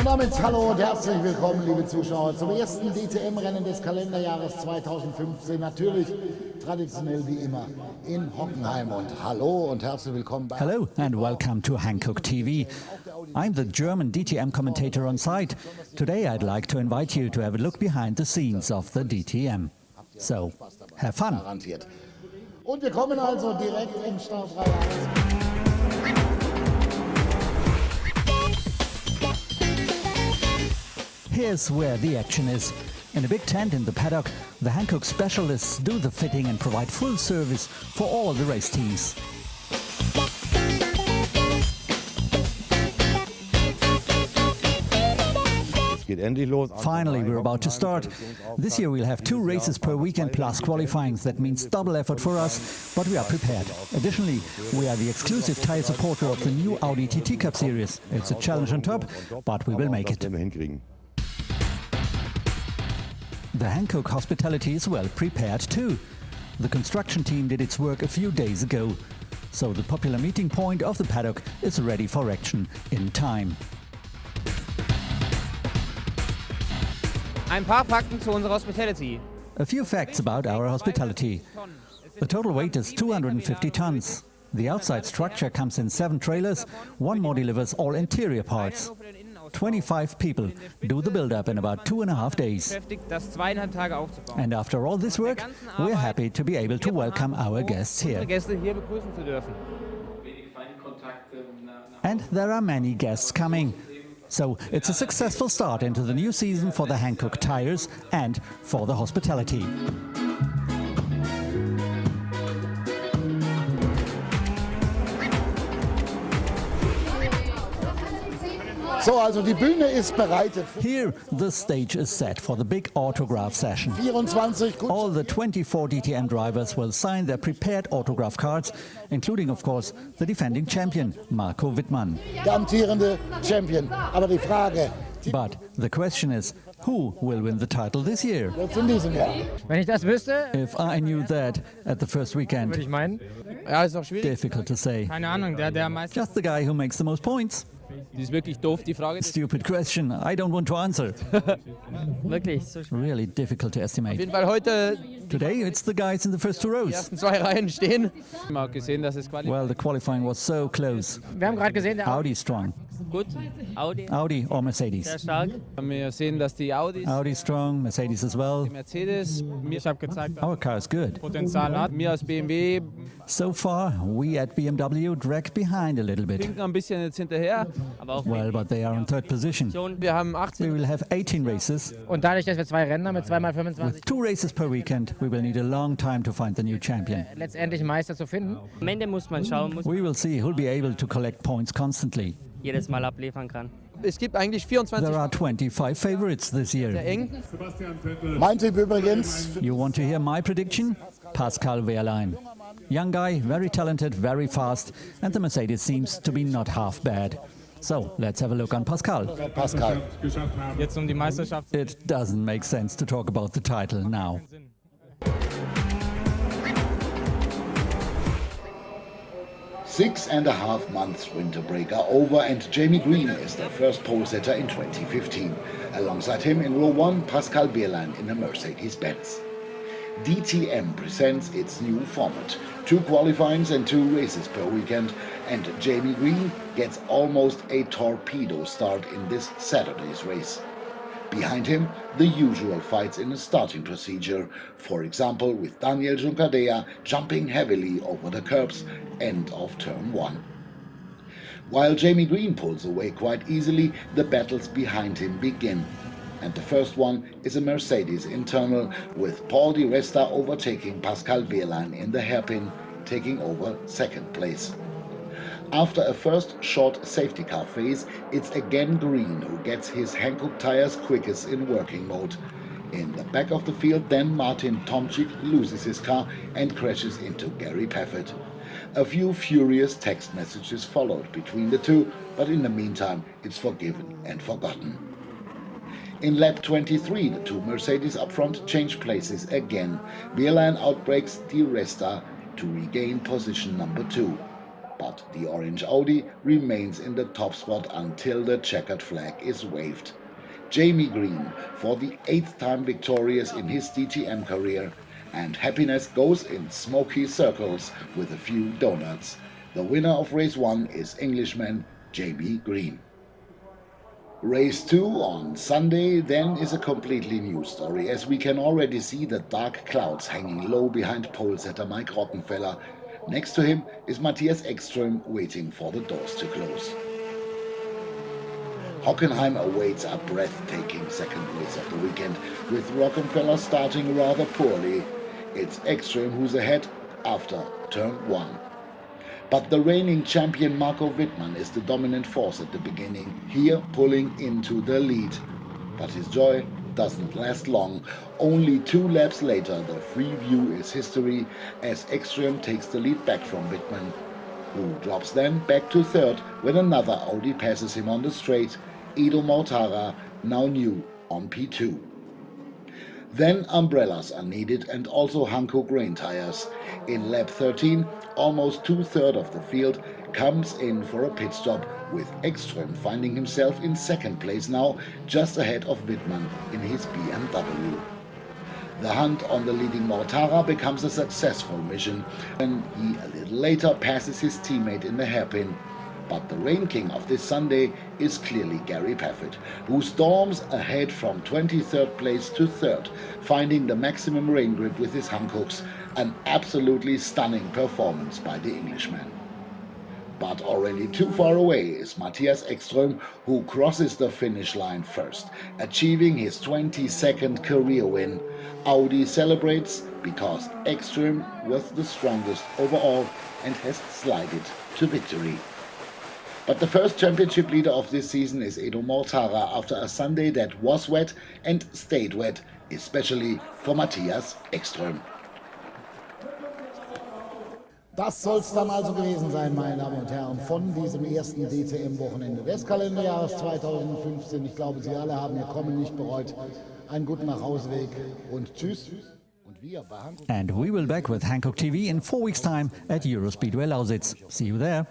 damit hallo und herzlich willkommen, liebe Zuschauer, zum ersten DTM-Rennen des Kalenderjahres 2015. Natürlich traditionell wie immer in Hockenheim. Und hallo und herzlich willkommen bei... Hello and welcome to Hankook TV. I'm the German DTM commentator on site. Today I'd like to invite you to have a look behind the scenes of the DTM. So, have fun. Und wir kommen also direkt in Startreihe 1. Here's where the action is. In a big tent in the paddock, the Hankook specialists do the fitting and provide full service for all the race teams. Finally, we're about to start. This year we'll have 2 races per weekend plus qualifying. That means double effort for us, but we are prepared. Additionally, we are the exclusive tire supporter of the new Audi TT Cup series. It's a challenge on top, but we will make it. The Hankook hospitality is well prepared too. The construction team did its work a few days ago, so the popular meeting point of the paddock is ready for action in time. Ein paar Fakten zu unserer Hospitality. A few facts about our hospitality. The total weight is 250 tons. The outside structure comes in 7 trailers, 1 more delivers all interior parts. 25 people do the build-up in about 2.5 days. And after all this work, we're happy to be able to welcome our guests here. And there are many guests coming. So it's a successful start into the new season for the Hankook tires and for the hospitality. So, also die Bühne ist bereitet. Here, the stage is set for the big autograph session. 24 All the 24 DTM drivers will sign their prepared autograph cards, including, of course, the defending champion, Marco Wittmann. Der amtierende Champion. Aber die Frage... But the question is, who will win the title this year? Jetzt in diesem Jahr. Wenn ich das wüsste, If I knew that at the first weekend, würde ich meinen. Ja, ist auch schwierig. difficult to say. Keine Ahnung, der am meisten. Just the guy who makes the most points. Die ist wirklich doof, die Frage. Stupid question. I don't want to answer. Wirklich. So Really difficult to Auf estimate. jeden Fall heute Today it's the guys in the first 2 die rows. ersten 2 Reihen stehen. Wir haben gesehen, dass es Well, the qualifying was so close. Wir haben gerade gesehen, der Audi strong. gut. Audi. Audi or Mercedes? Sehr stark. Wir sehen, dass die Audis, Audi strong, Mercedes as well. die Mercedes, ich habe gezeigt, Our car is good. Potenzial hat. Wir als BMW So far, we at BMW dragged behind a little bit. hinken ein bisschen jetzt hinterher. Aber auch Well, but they are in 3rd position. wir haben We 18. will have 18 races. Und dadurch, dass wir 2 Rennen haben mit 2x25, With 2 races per weekend, we will need a long time to find the new champion. letztendlich Meister zu finden. Am Ende muss man schauen, muss We will see who'll be able to collect points constantly. jedes Mal abliefern kann. Es gibt eigentlich 24 There are 25 favorites this sehr year. eng. Mein Tipp übrigens... You want to hear my prediction? Pascal Wehrlein. Young guy, very talented, very fast, and the Mercedes seems to be not half bad. So, let's have a look on Pascal. Pascal. Jetzt die Meisterschaft. It doesn't make sense to talk about the title now. Six and a half months winter break are over and Jamie Green is the first pole setter in 2015. Alongside him in row 1, Pascal Wehrlein in a Mercedes-Benz. DTM presents its new format. 2 qualifyings and 2 races per weekend, and Jamie Green gets almost a torpedo start in this Saturday's race. Behind him, the usual fights in a starting procedure, for example with Daniel Juncadella jumping heavily over the curbs end of turn 1. While Jamie Green pulls away quite easily, the battles behind him begin. And the first one is a Mercedes internal, with Paul Di Resta overtaking Pascal Wehrlein in the hairpin, taking over 2nd place. After a first short safety car phase, it's again Green who gets his Hankook tires quickest in working mode. In the back of the field, then Martin Tomczyk loses his car and crashes into Gary Paffett. A few furious text messages followed between the two, but in the meantime it's forgiven and forgotten. In lap 23, the 2 Mercedes up front change places again. Wehrlein outbrakes Di Resta to regain position number 2. but the orange Audi remains in the top spot until the checkered flag is waved. Jamie Green for the 8th time victorious in his DTM career, and happiness goes in smoky circles with a few donuts. The winner of race 1 is Englishman Jamie Green. Race 2 on Sunday then is a completely new story, as we can already see the dark clouds hanging low behind pole setter Mike Rockenfeller. Next to him is Matthias Ekström waiting for the doors to close. Hockenheim awaits a breathtaking second race of the weekend, with Rockenfeller starting rather poorly. It's Ekström who's ahead after turn 1. But the reigning champion Marco Wittmann is the dominant force at the beginning, here pulling into the lead. But his joy doesn't last long. Only 2 laps later, the free view is history, as Ekström takes the lead back from Wittmann, who drops then back to 3rd when another Audi passes him on the straight, Edo Mortara, now new on P2. Then umbrellas are needed and also Hankook rain tires. In lap 13, almost 2/3 of the field comes in for a pit stop, with Ekström finding himself in 2nd place now, just ahead of Wittmann in his BMW. The hunt on the leading Mortara becomes a successful mission when he a little later passes his teammate in the hairpin. But the rain king of this Sunday is clearly Gary Paffett, who storms ahead from 23rd place to 3rd, finding the maximum rain grip with his Hankooks, an absolutely stunning performance by the Englishman. But already too far away is Matthias Ekström, who crosses the finish line first, achieving his 22nd career win. Audi celebrates because Ekström was the strongest overall and has slided to victory. But the first championship leader of this season is Edo Mortara after a Sunday that was wet and stayed wet, especially for Matthias Ekström. Das soll es dann also gewesen sein, meine Damen und Herren, von diesem ersten DTM-Wochenende des Kalenderjahres 2015. Ich glaube, Sie alle haben Ihr Kommen nicht bereut. Einen guten Nachhauseweg und tschüss. Und wir bei Hankook. And we will back with Hankook TV in 4 weeks' time at Eurospeedway Lausitz. See you there.